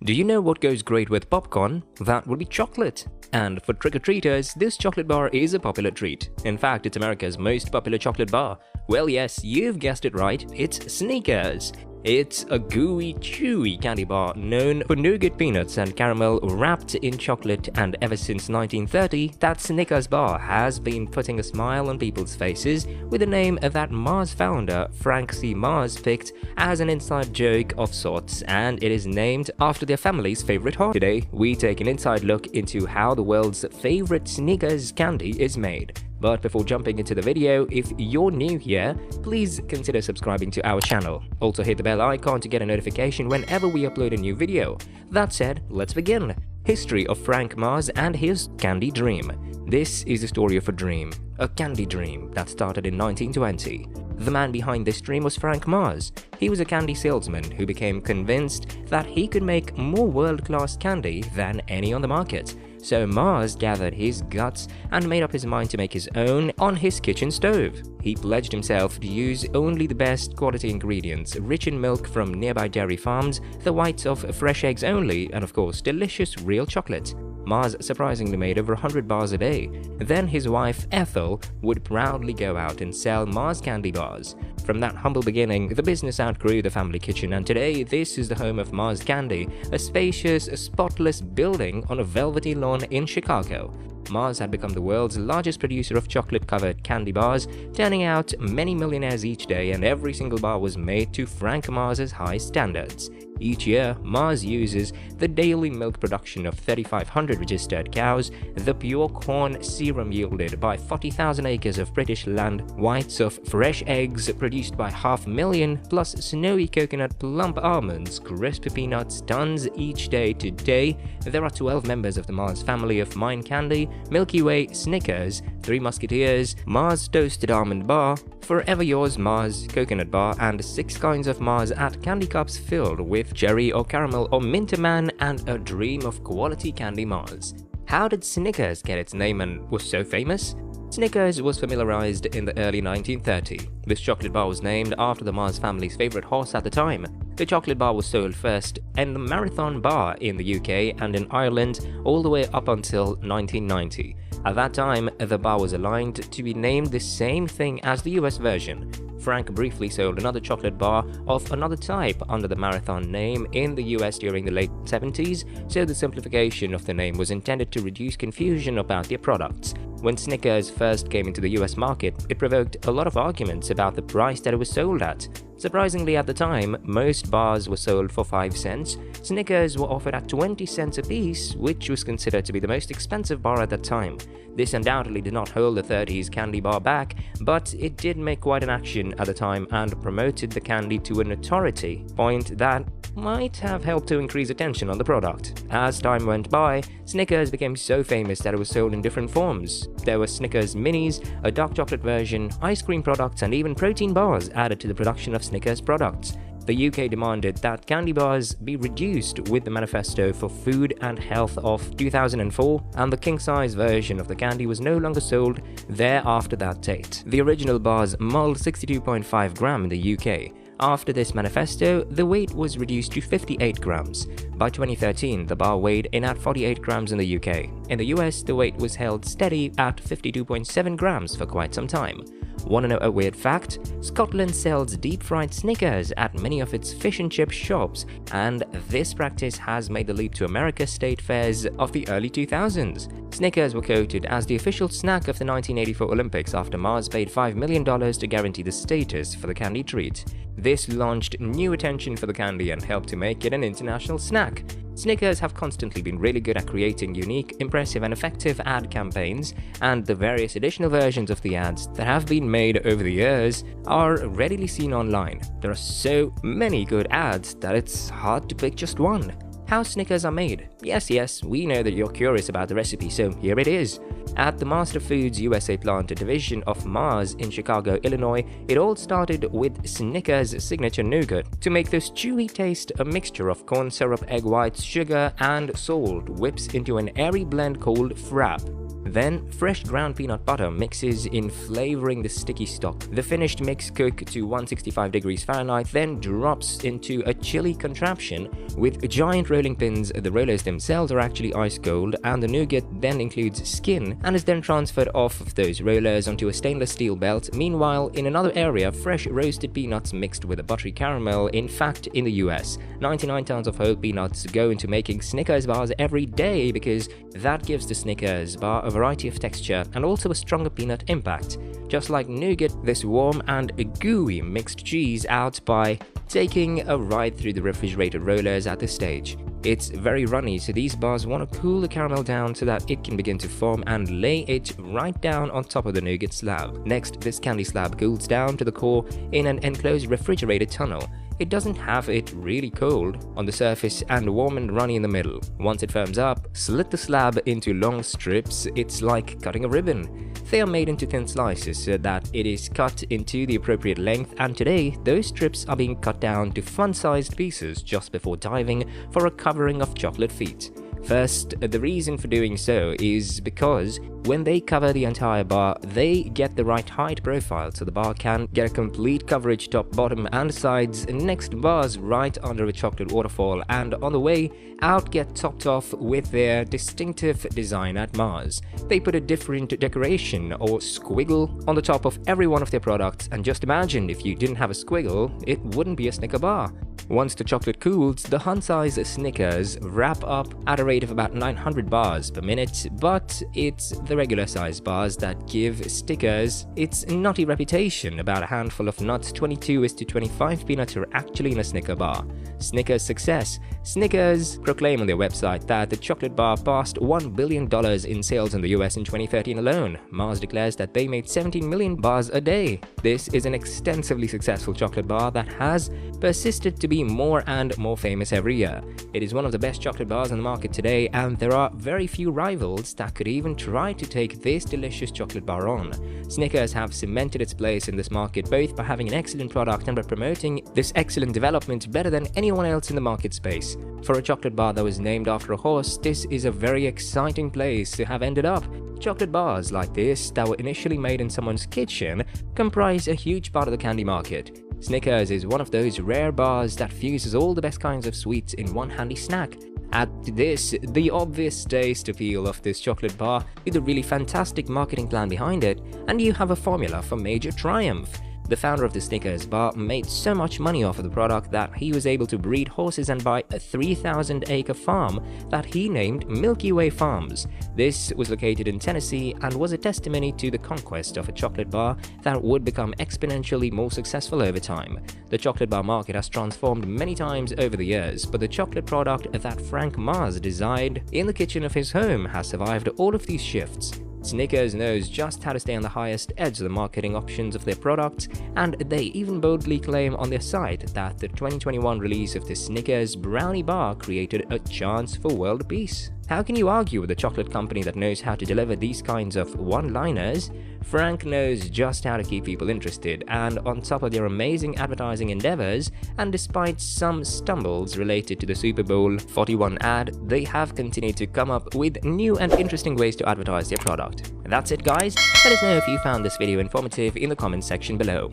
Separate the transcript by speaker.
Speaker 1: Do you know what goes great with popcorn? That would be chocolate. And for trick-or-treaters, this chocolate bar is a popular treat. In fact, it's America's most popular chocolate bar. Well, yes, you've guessed it right, it's Snickers. It's a gooey, chewy candy bar known for nougat peanuts and caramel wrapped in chocolate, and ever since 1930, that Snickers bar has been putting a smile on people's faces with a name that Mars founder Frank C. Mars picked as an inside joke of sorts, and it is named after their family's favorite horse. Today, we take an inside look into how the world's favorite Snickers candy is made. But before jumping into the video, if you're new here, please consider subscribing to our channel. Also hit the bell icon to get a notification whenever we upload a new video. That said, let's begin. History of Frank Mars and his candy dream. This is the story of a dream, a candy dream that started in 1920. The man behind this dream was Frank Mars. He was a candy salesman who became convinced that he could make more world-class candy than any on the market. So Mars gathered his guts and made up his mind to make his own on his kitchen stove. He pledged himself to use only the best quality ingredients, rich in milk from nearby dairy farms, the whites of fresh eggs only, and of course delicious real chocolate. Mars surprisingly made over 100 bars a day. Then his wife Ethel would proudly go out and sell Mars candy bars. From that humble beginning, the business outgrew the family kitchen, and today this is the home of Mars Candy, a spacious, spotless building on a velvety lawn in Chicago. Mars had become the world's largest producer of chocolate-covered candy bars, turning out many millionaires each day, and every single bar was made to Frank Mars's high standards. Each year, Mars uses the daily milk production of 3,500 registered cows, the pure corn serum yielded by 40,000 acres of British land, whites of fresh eggs produced by 500,000, plus snowy coconut plump almonds, crisp peanuts, tons each day. Today, there are 12 members of the Mars family of Mine Candy, Milky Way, Snickers, Three Musketeers, Mars Toasted Almond Bar, Forever Yours Mars Coconut Bar, and 6 kinds of Mars at candy cups filled with cherry or caramel or mint man, and a dream of quality candy Mars. How did Snickers get its name and was so famous? Snickers was familiarized in the early 1930s. This chocolate bar was named after the Mars family's favorite horse at the time. The chocolate bar was sold first in the Marathon Bar in the UK and in Ireland all the way up until 1990. At that time, the bar was aligned to be named the same thing as the US version. Frank briefly sold another chocolate bar of another type under the Marathon name in the US during the late 70s, so the simplification of the name was intended to reduce confusion about their products. When Snickers first came into the US market, it provoked a lot of arguments about the price that it was sold at. Surprisingly, at the time, most bars were sold for 5 cents. Snickers were offered at 20 cents a piece, which was considered to be the most expensive bar at that time. This undoubtedly did not hold the 30s candy bar back, but it did make quite an action at the time and promoted the candy to a notoriety point that might have helped to increase attention on the product. As time went by, Snickers became so famous that it was sold in different forms. There were Snickers Minis, a dark chocolate version, ice cream products, and even protein bars added to the production of Snickers products. The UK demanded that candy bars be reduced with the Manifesto for Food and Health of 2004, and the king-size version of the candy was no longer sold there after that date. The original bars mulled 62.5 grams in the UK. After this manifesto, the weight was reduced to 58 grams. By 2013, the bar weighed in at 48 grams in the UK. In the US, the weight was held steady at 52.7 grams for quite some time. Want to know a weird fact? Scotland sells deep-fried Snickers at many of its fish and chip shops, and this practice has made the leap to America's state fairs of the early 2000s. Snickers were quoted as the official snack of the 1984 Olympics after Mars paid $5 million to guarantee the status for the candy treat. This launched new attention for the candy and helped to make it an international snack. Snickers have constantly been really good at creating unique, impressive, and effective ad campaigns, and the various additional versions of the ads that have been made over the years are readily seen online. There are so many good ads that it's hard to pick just one. How Snickers are made? Yes, we know that you're curious about the recipe, so here it is. At the Master Foods USA plant, a division of Mars in Chicago, Illinois, it all started with Snickers' signature nougat. To make this chewy taste, a mixture of corn syrup, egg whites, sugar, and salt whips into an airy blend called frap. Then, fresh ground peanut butter mixes in flavoring the sticky stock. The finished mix cook to 165 degrees Fahrenheit, then drops into a chilly contraption with giant rolling pins. The rollers themselves are actually ice cold, and the nougat then includes skin and is then transferred off of those rollers onto a stainless steel belt. Meanwhile, in another area, fresh roasted peanuts mixed with a buttery caramel. In fact, in the US, 99 tons of whole peanuts go into making Snickers bars every day because that gives the Snickers bar a variety of texture and also a stronger peanut impact. Just like nougat, this warm and gooey mixed cheese out by taking a ride through the refrigerated rollers at this stage. It's very runny, so these bars want to cool the caramel down so that it can begin to form and lay it right down on top of the nougat slab. Next, this candy slab cools down to the core in an enclosed refrigerated tunnel. It doesn't have it really cold on the surface and warm and runny in the middle. Once it firms up, slit the slab into long strips. It's like cutting a ribbon. They are made into thin slices so that it is cut into the appropriate length, and today those strips are being cut down to fun-sized pieces just before diving for a covering of chocolate feet. First, the reason for doing so is because when they cover the entire bar, they get the right height profile so the bar can get a complete coverage top, bottom and sides. Next, bars right under a chocolate waterfall and on the way out get topped off with their distinctive design at Mars. They put a different decoration or squiggle on the top of every one of their products, and just imagine if you didn't have a squiggle, it wouldn't be a Snicker bar. Once the chocolate cools, the Hun-size Snickers wrap up at a rate of about 900 bars per minute, but it's the regular size bars that give Snickers its nutty reputation. About a handful of nuts, 22:25 peanuts are actually in a Snicker bar. Snickers' success. Snickers proclaim on their website that the chocolate bar passed $1 billion in sales in the US in 2013 alone. Mars declares that they made 17 million bars a day. This is an extensively successful chocolate bar that has persisted to be more and more famous every year. It is one of the best chocolate bars on the market today, and there are very few rivals that could even try to take this delicious chocolate bar on. Snickers have cemented its place in this market both by having an excellent product and by promoting this excellent development better than anyone else in the market space. For a chocolate bar that was named after a horse, this is a very exciting place to have ended up. Chocolate bars like this that were initially made in someone's kitchen comprise a huge part of the candy market. Snickers is one of those rare bars that fuses all the best kinds of sweets in one handy snack. Add to this the obvious taste appeal of this chocolate bar with a really fantastic marketing plan behind it, and you have a formula for major triumph. The founder of the Snickers bar made so much money off of the product that he was able to breed horses and buy a 3,000-acre farm that he named Milky Way Farms. This was located in Tennessee and was a testimony to the conquest of a chocolate bar that would become exponentially more successful over time. The chocolate bar market has transformed many times over the years, but the chocolate product that Frank Mars designed in the kitchen of his home has survived all of these shifts. Snickers knows just how to stay on the highest edge of the marketing options of their products, and they even boldly claim on their site that the 2021 release of the Snickers Brownie Bar created a chance for world peace. How can you argue with a chocolate company that knows how to deliver these kinds of one-liners? Frank knows just how to keep people interested, and on top of their amazing advertising endeavors, and despite some stumbles related to the Super Bowl 41 ad, they have continued to come up with new and interesting ways to advertise their product. And that's it, guys. Let us know if you found this video informative in the comments section below.